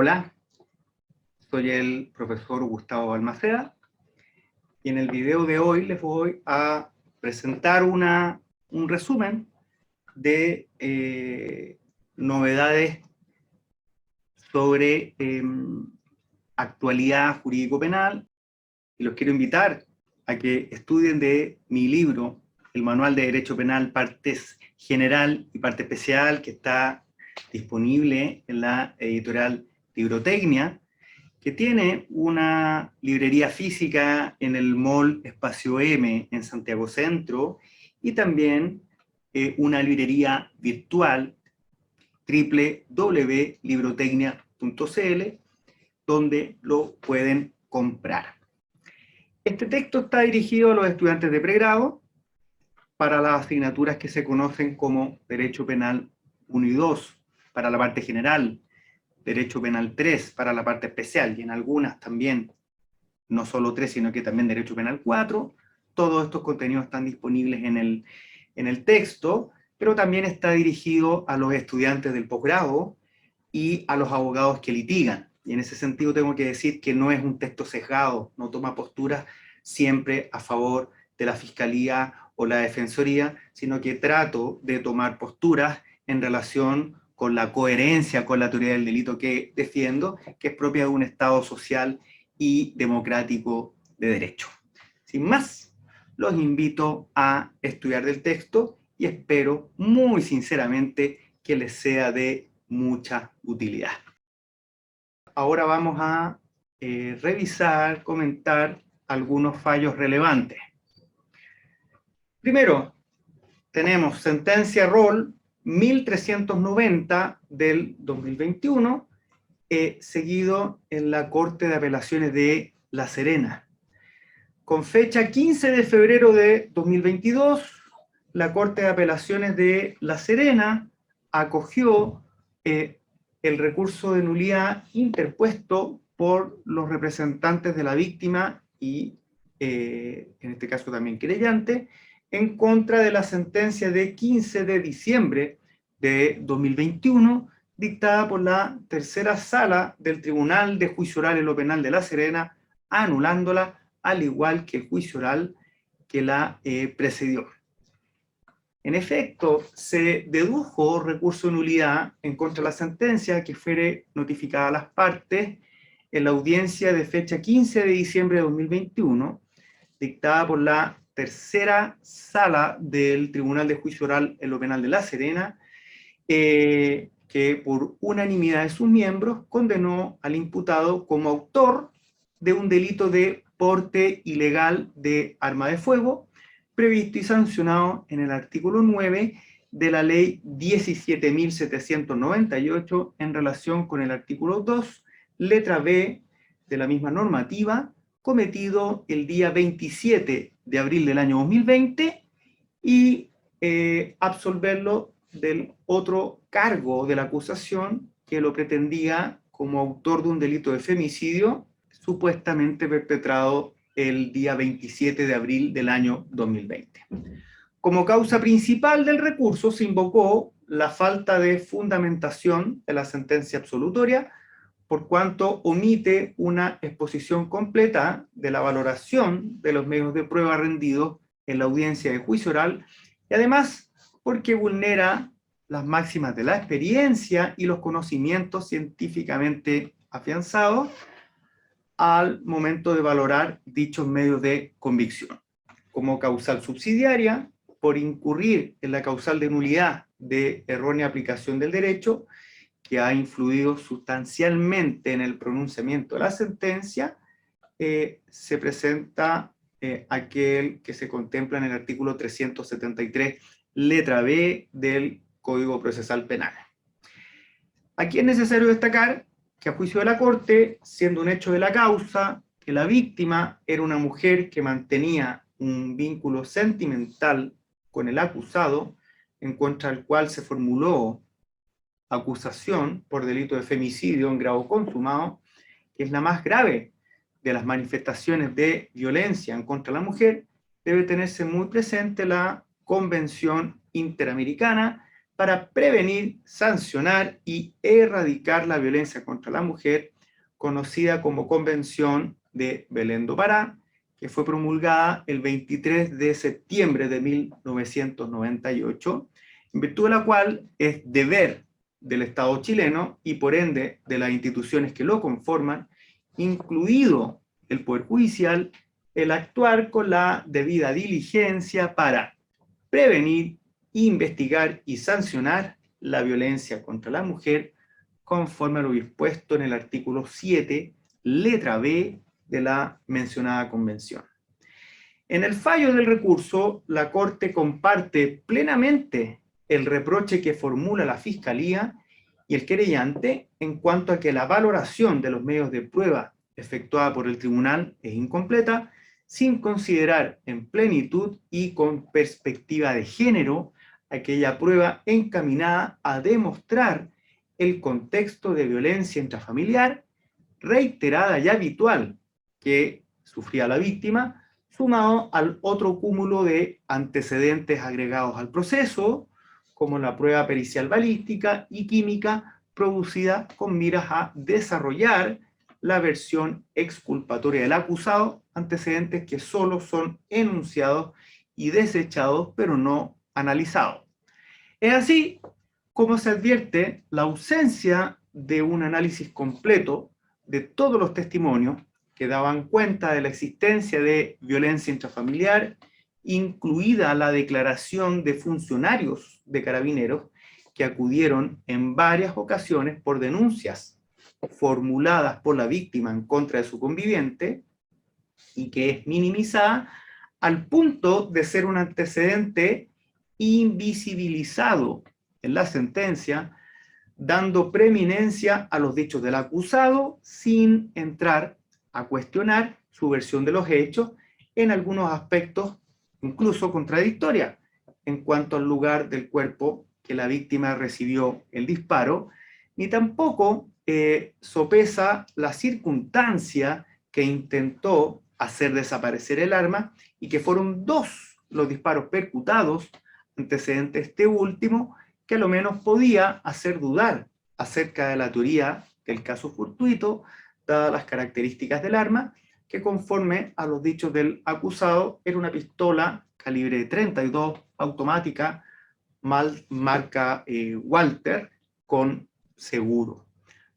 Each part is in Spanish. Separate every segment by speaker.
Speaker 1: Hola, soy el profesor Gustavo Balmaceda y en el video de hoy les voy a presentar un resumen de novedades sobre actualidad jurídico-penal, y los quiero invitar a que estudien de mi libro, el Manual de Derecho Penal, partes general y parte especial, que está disponible en la editorial Librotecnia, que tiene una librería física en el Mall Espacio M en Santiago Centro, y también una librería virtual, www.librotecnia.cl, donde lo pueden comprar. Este texto está dirigido a los estudiantes de pregrado para las asignaturas que se conocen como Derecho Penal 1 y 2, para la parte general, Derecho Penal 3 para la parte especial, y en algunas también, no solo 3, sino que también Derecho Penal 4. Todos estos contenidos están disponibles en el texto, pero también está dirigido a los estudiantes del posgrado y a los abogados que litigan. Y en ese sentido tengo que decir que no es un texto sesgado, no toma posturas siempre a favor de la Fiscalía o la Defensoría, sino que trato de tomar posturas en relación con la coherencia con la teoría del delito que defiendo, que es propia de un Estado social y democrático de derecho. Sin más, los invito a estudiar del texto y espero muy sinceramente que les sea de mucha utilidad. Ahora vamos a revisar, comentar algunos fallos relevantes. Primero, tenemos sentencia Roll 1390 del 2021, seguido en la Corte de Apelaciones de La Serena. Con fecha 15 de febrero de 2022, la Corte de Apelaciones de La Serena acogió el recurso de nulidad interpuesto por los representantes de la víctima y, en este caso también querellante, en contra de la sentencia de 15 de diciembre de 2021, dictada por la tercera sala del Tribunal de Juicio Oral en lo Penal de La Serena, anulándola, al igual que el juicio oral que la precedió. En efecto, se dedujo recurso de nulidad en contra de la sentencia que fuere notificada a las partes en la audiencia de fecha 15 de diciembre de 2021, dictada por la tercera sala del Tribunal de Juicio Oral en lo Penal de La Serena, que por unanimidad de sus miembros condenó al imputado como autor de un delito de porte ilegal de arma de fuego, previsto y sancionado en el artículo 9 de la ley 17.798 en relación con el artículo 2, letra B de la misma normativa, cometido el día 27 de abril del año 2020, y absolverlo del otro cargo de la acusación que lo pretendía como autor de un delito de femicidio supuestamente perpetrado el día 27 de abril del año 2020. Como causa principal del recurso se invocó la falta de fundamentación de la sentencia absolutoria, por cuanto omite una exposición completa de la valoración de los medios de prueba rendidos en la audiencia de juicio oral, y además porque vulnera las máximas de la experiencia y los conocimientos científicamente afianzados al momento de valorar dichos medios de convicción. Como causal subsidiaria, por incurrir en la causal de nulidad de errónea aplicación del derecho, que ha influido sustancialmente en el pronunciamiento de la sentencia, se presenta aquel que se contempla en el artículo 373, letra B del Código Procesal Penal. Aquí es necesario destacar que a juicio de la Corte, siendo un hecho de la causa, que la víctima era una mujer que mantenía un vínculo sentimental con el acusado, en contra del cual se formuló acusación por delito de femicidio en grado consumado, que es la más grave de las manifestaciones de violencia en contra de la mujer, debe tenerse muy presente la Convención Interamericana para prevenir, sancionar y erradicar la violencia contra la mujer, conocida como Convención de Belén do Pará, que fue promulgada el 23 de septiembre de 1998, en virtud de la cual es deber del Estado chileno y por ende de las instituciones que lo conforman, incluido el Poder Judicial, el actuar con la debida diligencia para prevenir, investigar y sancionar la violencia contra la mujer conforme a lo dispuesto en el artículo 7, letra B de la mencionada convención. En el fallo del recurso, la Corte comparte plenamente el reproche que formula la Fiscalía y el querellante en cuanto a que la valoración de los medios de prueba efectuada por el tribunal es incompleta, sin considerar en plenitud y con perspectiva de género aquella prueba encaminada a demostrar el contexto de violencia intrafamiliar reiterada y habitual que sufría la víctima, sumado al otro cúmulo de antecedentes agregados al proceso, como la prueba pericial balística y química producida con miras a desarrollar la versión exculpatoria del acusado, antecedentes que solo son enunciados y desechados, pero no analizados. Es así como se advierte la ausencia de un análisis completo de todos los testimonios que daban cuenta de la existencia de violencia intrafamiliar, incluida la declaración de funcionarios de Carabineros que acudieron en varias ocasiones por denuncias formuladas por la víctima en contra de su conviviente y que es minimizada al punto de ser un antecedente invisibilizado en la sentencia, dando preeminencia a los dichos del acusado sin entrar a cuestionar su versión de los hechos, en algunos aspectos incluso contradictoria en cuanto al lugar del cuerpo que la víctima recibió el disparo, ni tampoco sopesa la circunstancia que intentó hacer desaparecer el arma y que fueron 2 los disparos percutados, antecedente este último, que a lo menos podía hacer dudar acerca de la teoría del caso fortuito, dadas las características del arma, que conforme a los dichos del acusado era una pistola calibre 32 automática marca Walter con seguro.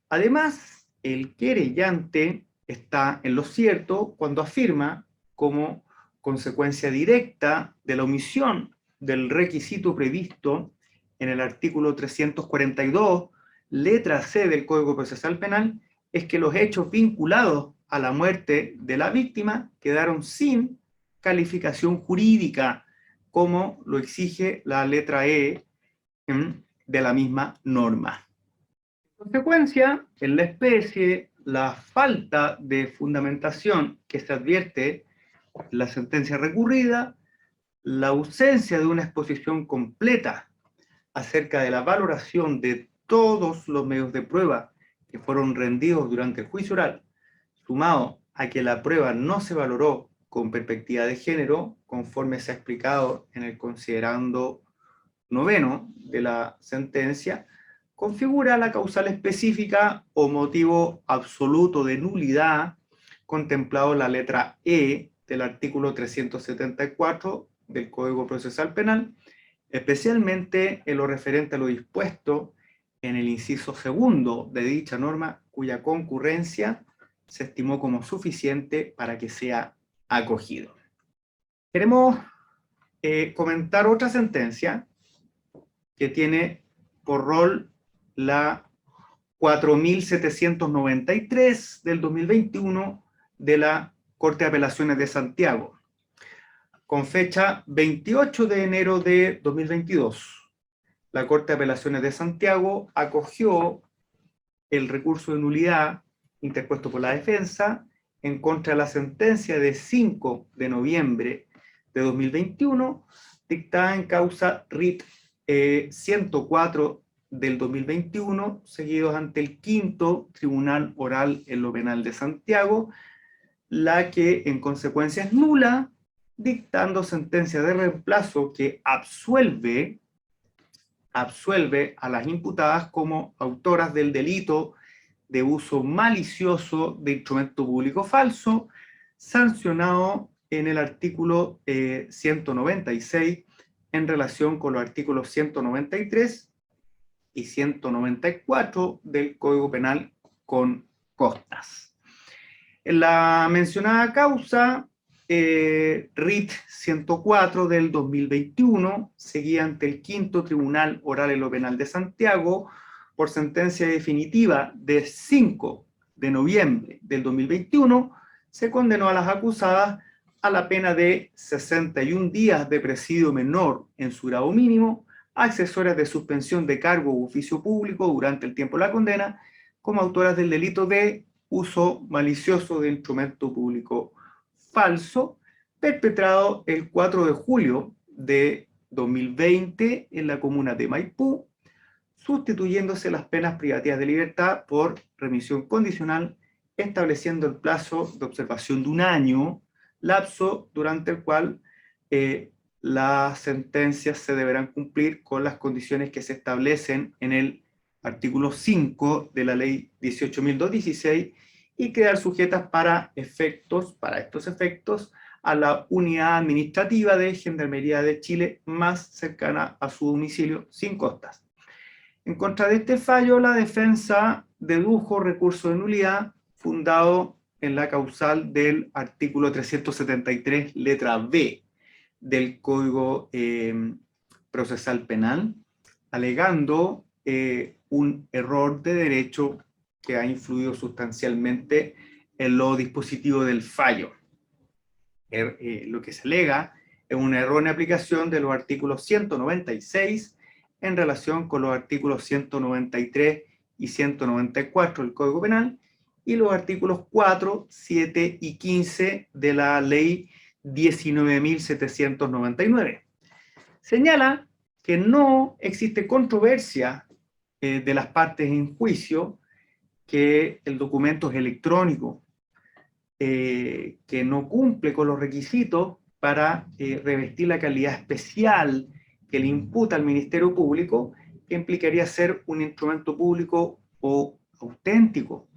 Speaker 1: Además, el querellante está en lo cierto cuando afirma, como consecuencia directa de la omisión del requisito previsto en el artículo 342, letra C del Código Procesal Penal, es que los hechos vinculados a la muerte de la víctima quedaron sin calificación jurídica, como lo exige la letra E de la misma norma. En consecuencia, en la especie, la falta de fundamentación que se advierte en la sentencia recurrida, la ausencia de una exposición completa acerca de la valoración de todos los medios de prueba que fueron rendidos durante el juicio oral, sumado a que la prueba no se valoró con perspectiva de género, conforme se ha explicado en el considerando 9 de la sentencia, configura la causal específica o motivo absoluto de nulidad contemplado en la letra E del artículo 374 del Código Procesal Penal, especialmente en lo referente a lo dispuesto en el inciso segundo de dicha norma, cuya concurrencia se estimó como suficiente para que sea acogido. Queremos comentar otra sentencia que tiene por rol la 4793 del 2021 de la Corte de Apelaciones de Santiago, con fecha 28 de enero de 2022. La Corte de Apelaciones de Santiago acogió el recurso de nulidad interpuesto por la defensa en contra de la sentencia de 5 de noviembre de 2021, dictada en causa RIT 104 del 2021, seguidos ante el quinto Tribunal Oral en lo Penal de Santiago, la que en consecuencia es nula, dictando sentencia de reemplazo que absuelve absuelve a las imputadas como autoras del delito de uso malicioso de instrumento público falso, sancionado en el artículo 196 en relación con los artículos 193 y 194 del Código Penal con costas. En la mencionada causa, RIT 104 del 2021, seguía ante el Quinto Tribunal Oral en lo Penal de Santiago, por sentencia definitiva de 5 de noviembre del 2021, se condenó a las acusadas a la pena de 61 días de presidio menor en su grado mínimo, accesorias de suspensión de cargo u oficio público durante el tiempo de la condena, como autoras del delito de uso malicioso de instrumento público falso, perpetrado el 4 de julio de 2020 en la comuna de Maipú, sustituyéndose las penas privativas de libertad por remisión condicional, estableciendo el plazo de observación de 1 año, lapso durante el cual las sentencias se deberán cumplir con las condiciones que se establecen en el artículo 5 de la ley 18.216 y quedar sujetas para estos efectos, a la unidad administrativa de Gendarmería de Chile más cercana a su domicilio sin costas. En contra de este fallo, la defensa dedujo recurso de nulidad fundado en la causal del artículo 373, letra B, del Código Procesal Penal, alegando un error de derecho que ha influido sustancialmente en los dispositivos del fallo. Lo que se alega es una errónea aplicación de los artículos 196 en relación con los artículos 193 y 194 del Código Penal y los artículos 4, 7 y 15 de la ley 19.799. Señala que no existe controversia de las partes en juicio, que el documento es electrónico, que no cumple con los requisitos para revestir la calidad especial que le imputa al Ministerio Público, que implicaría ser un instrumento público o auténtico,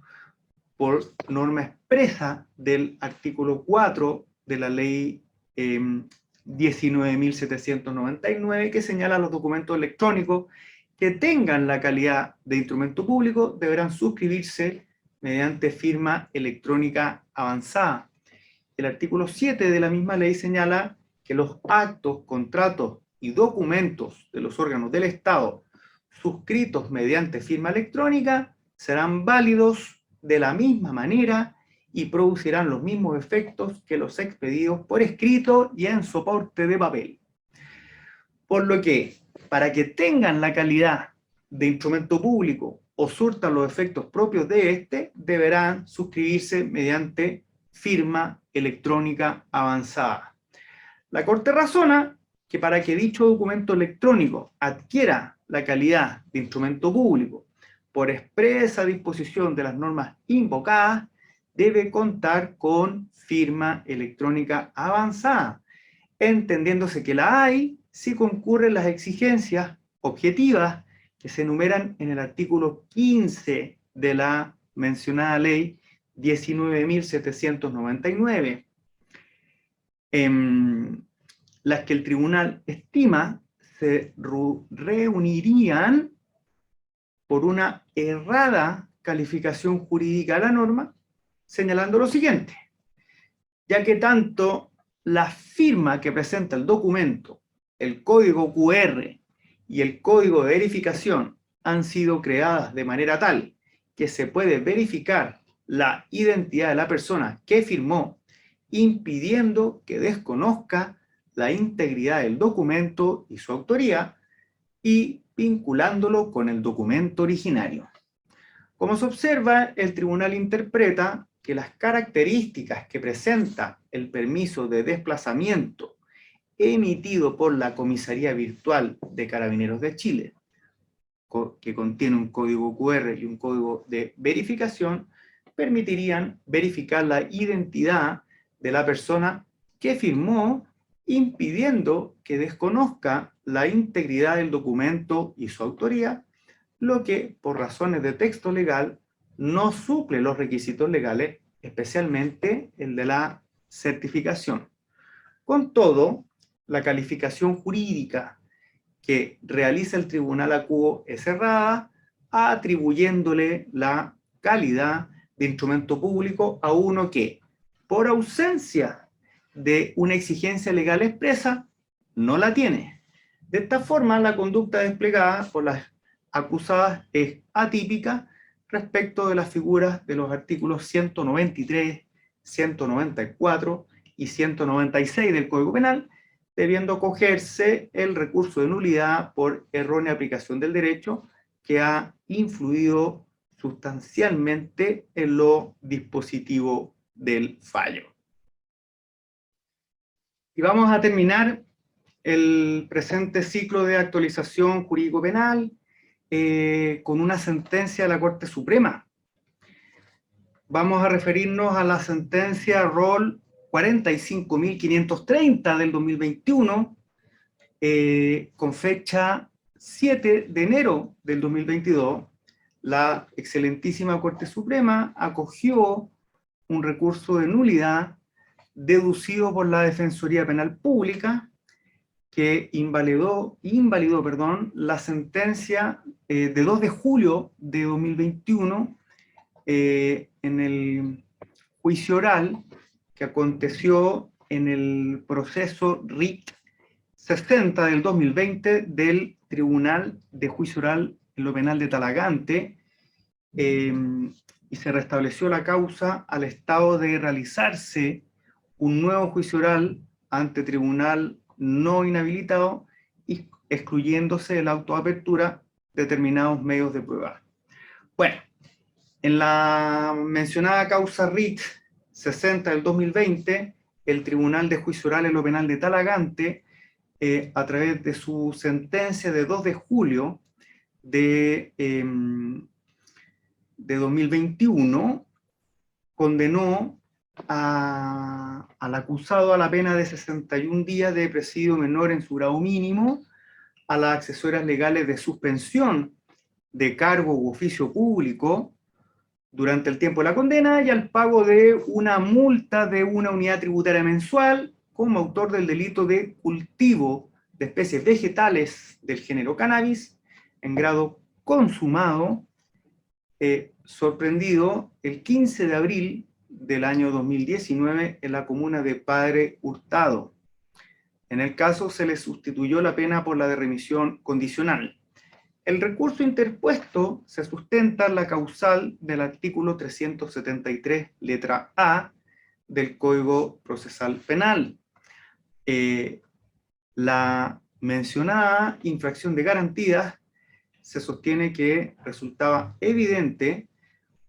Speaker 1: por norma expresa del artículo 4 de la ley 19.799, que señala los documentos electrónicos que tengan la calidad de instrumento público deberán suscribirse mediante firma electrónica avanzada. El artículo 7 de la misma ley señala que los actos, contratos y documentos de los órganos del Estado suscritos mediante firma electrónica serán válidos de la misma manera y producirán los mismos efectos que los expedidos por escrito y en soporte de papel. Por lo que, para que tengan la calidad de instrumento público o surtan los efectos propios de este, deberán suscribirse mediante firma electrónica avanzada. La Corte razona que para que dicho documento electrónico adquiera la calidad de instrumento público por expresa disposición de las normas invocadas, debe contar con firma electrónica avanzada, entendiéndose que la hay si concurren las exigencias objetivas que se enumeran en el artículo 15 de la mencionada ley 19.799, las que el tribunal estima se reunirían por una errada calificación jurídica de la norma, señalando lo siguiente: ya que tanto la firma que presenta el documento, el código QR y el código de verificación han sido creadas de manera tal que se puede verificar la identidad de la persona que firmó, impidiendo que desconozca la integridad del documento y su autoría, y vinculándolo con el documento originario. Como se observa, el tribunal interpreta que las características que presenta el permiso de desplazamiento emitido por la Comisaría Virtual de Carabineros de Chile, que contiene un código QR y un código de verificación, permitirían verificar la identidad de la persona que firmó, impidiendo que desconozca la integridad del documento y su autoría, lo que, por razones de texto legal, no suple los requisitos legales, especialmente el de la certificación. Con todo, la calificación jurídica que realiza el tribunal acuo es errada, atribuyéndole la calidad de instrumento público a uno que, por ausencia de una exigencia legal expresa, no la tiene. De esta forma, la conducta desplegada por las acusadas es atípica respecto de las figuras de los artículos 193, 194 y 196 del Código Penal, debiendo acogerse el recurso de nulidad por errónea aplicación del derecho que ha influido sustancialmente en lo dispositivo del fallo. Y vamos a terminar el presente ciclo de actualización jurídico-penal con una sentencia de la Corte Suprema. Vamos a referirnos a la sentencia ROL 45.530 del 2021, con fecha 7 de enero del 2022, la excelentísima Corte Suprema acogió un recurso de nulidad deducido por la Defensoría Penal Pública, que invalidó la sentencia de 2 de julio de 2021 en el juicio oral que aconteció en el proceso RIT 60 del 2020 del Tribunal de Juicio Oral en lo Penal de Talagante, y se restableció la causa al estado de realizarse un nuevo juicio oral ante tribunal no inhabilitado, y excluyéndose de la autoapertura determinados medios de prueba. Bueno, en la mencionada causa RIT 60 del 2020, el Tribunal de Juicio Oral en lo Penal de Talagante, a través de su sentencia de 2 de julio de 2021, condenó al acusado a la pena de 61 días de presidio menor en su grado mínimo, a las accesorias legales de suspensión de cargo u oficio público durante el tiempo de la condena, y al pago de una multa de una unidad tributaria mensual como autor del delito de cultivo de especies vegetales del género cannabis en grado consumado, sorprendido el 15 de abril del año 2019 en la comuna de Padre Hurtado. En el caso se le sustituyó la pena por la de remisión condicional. El recurso interpuesto se sustenta en la causal del artículo 373, letra A, del Código Procesal Penal. La mencionada infracción de garantías se sostiene que resultaba evidente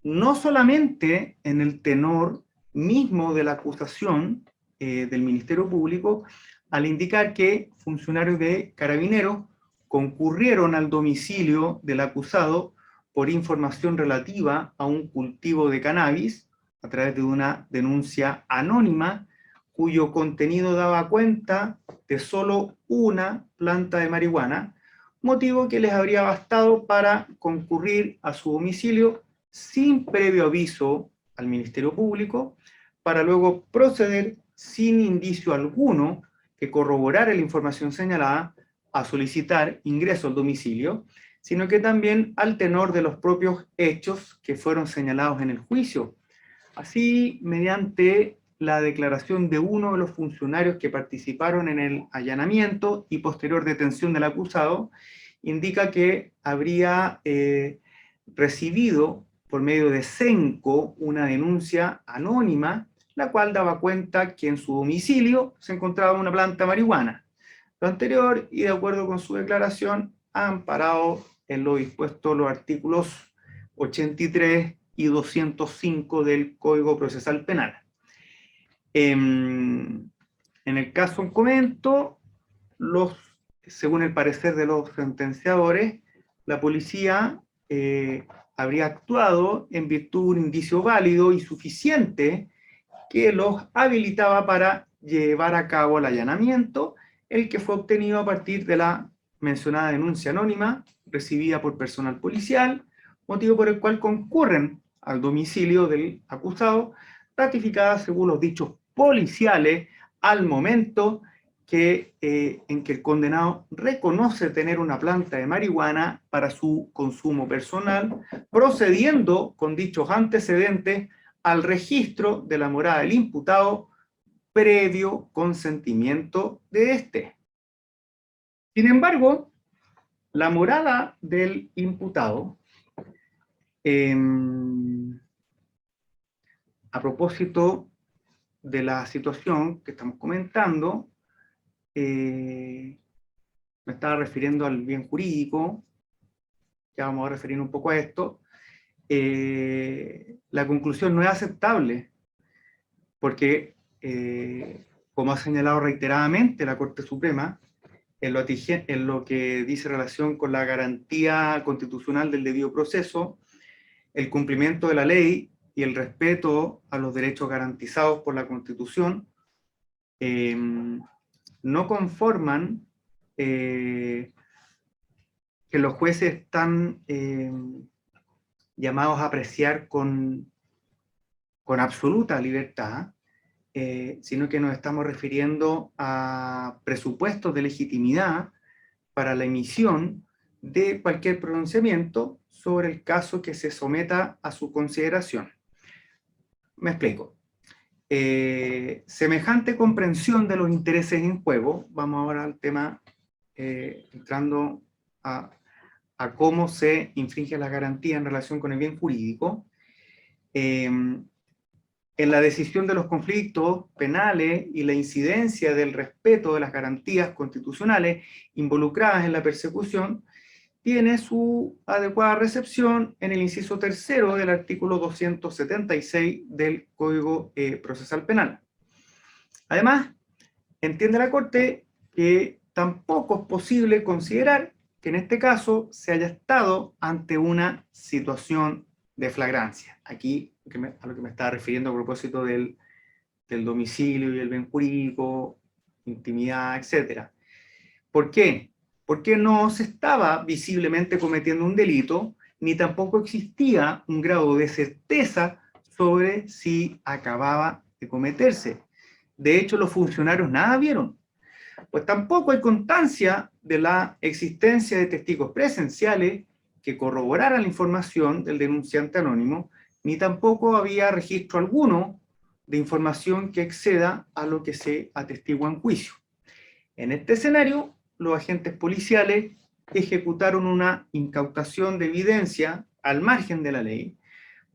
Speaker 1: no solamente en el tenor mismo de la acusación del Ministerio Público, al indicar que funcionarios de Carabineros concurrieron al domicilio del acusado por información relativa a un cultivo de cannabis a través de una denuncia anónima cuyo contenido daba cuenta de solo una planta de marihuana, motivo que les habría bastado para concurrir a su domicilio sin previo aviso al Ministerio Público, para luego proceder sin indicio alguno que corroborara la información señalada a solicitar ingreso al domicilio, sino que también al tenor de los propios hechos que fueron señalados en el juicio. Así, mediante la declaración de uno de los funcionarios que participaron en el allanamiento y posterior detención del acusado, indica que habría recibido por medio de CENCO una denuncia anónima, la cual daba cuenta que en su domicilio se encontraba una planta de marihuana. Lo anterior, y de acuerdo con su declaración, amparado en lo dispuesto los artículos 83 y 205 del Código Procesal Penal. En el caso en comento, según el parecer de los sentenciadores, la policía habría actuado en virtud de un indicio válido y suficiente que los habilitaba para llevar a cabo el allanamiento, el que fue obtenido a partir de la mencionada denuncia anónima recibida por personal policial, motivo por el cual concurren al domicilio del acusado, ratificada según los dichos policiales al momento en que el condenado reconoce tener una planta de marihuana para su consumo personal, procediendo con dichos antecedentes al registro de la morada del imputado previo consentimiento de éste. Sin embargo, la morada del imputado, a propósito de la situación que estamos comentando, me estaba refiriendo al bien jurídico, ya vamos a referir un poco a esto, la conclusión no es aceptable, porque, como ha señalado reiteradamente la Corte Suprema, en lo que dice relación con la garantía constitucional del debido proceso, el cumplimiento de la ley y el respeto a los derechos garantizados por la Constitución, no conforman que los jueces están llamados a apreciar con absoluta libertad, sino que nos estamos refiriendo a presupuestos de legitimidad para la emisión de cualquier pronunciamiento sobre el caso que se someta a su consideración. Me explico. Semejante comprensión de los intereses en juego, vamos ahora al tema, entrando a cómo se infringe la garantía en relación con el bien jurídico. En la decisión de los conflictos penales y la incidencia del respeto de las garantías constitucionales involucradas en la persecución, tiene su adecuada recepción en el inciso tercero del artículo 276 del Código Procesal Penal. Además, entiende la Corte que tampoco es posible considerar que en este caso se haya estado ante una situación de flagrancia. Aquí a lo que me estaba refiriendo a propósito del domicilio y el bien jurídico, intimidad, etc. ¿Por qué? Porque no se estaba visiblemente cometiendo un delito, ni tampoco existía un grado de certeza sobre si acababa de cometerse. De hecho, los funcionarios nada vieron. Pues tampoco hay constancia de la existencia de testigos presenciales que corroboraran la información del denunciante anónimo, ni tampoco había registro alguno de información que exceda a lo que se atestigua en juicio. En este escenario, los agentes policiales ejecutaron una incautación de evidencia al margen de la ley,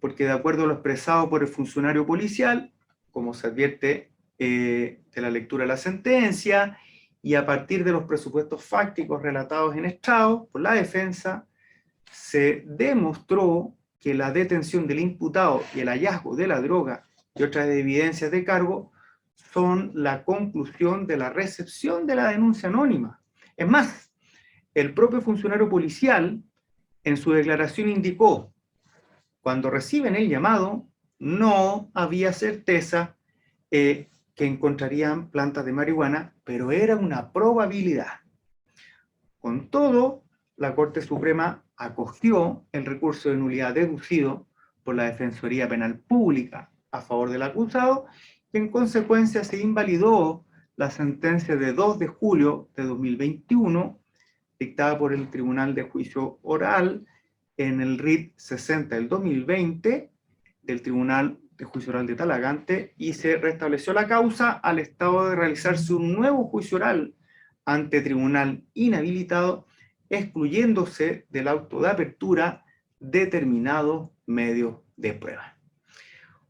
Speaker 1: porque de acuerdo a lo expresado por el funcionario policial, como se advierte de la lectura de la sentencia, y a partir de los presupuestos fácticos relatados en estrado por la defensa, se demostró que la detención del imputado y el hallazgo de la droga y otras evidencias de cargo son la conclusión de la recepción de la denuncia anónima. Es más, el propio funcionario policial en su declaración indicó, cuando reciben el llamado, no había certeza que encontrarían plantas de marihuana, pero era una probabilidad. Con todo, la Corte Suprema acogió el recurso de nulidad deducido por la Defensoría Penal Pública a favor del acusado, y en consecuencia se invalidó la sentencia de 2 de julio de 2021, dictada por el Tribunal de Juicio Oral en el RIT 60 del 2020 del Tribunal de Juicio Oral de Talagante, y se restableció la causa al estado de realizarse un nuevo juicio oral ante tribunal inhabilitado, excluyéndose del auto de apertura determinados medios de prueba.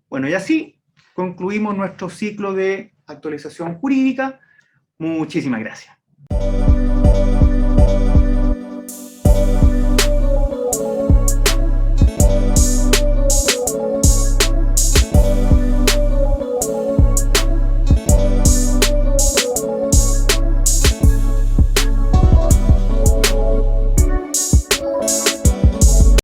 Speaker 1: Bueno, y así concluimos nuestro ciclo de actualización jurídica. Muchísimas gracias.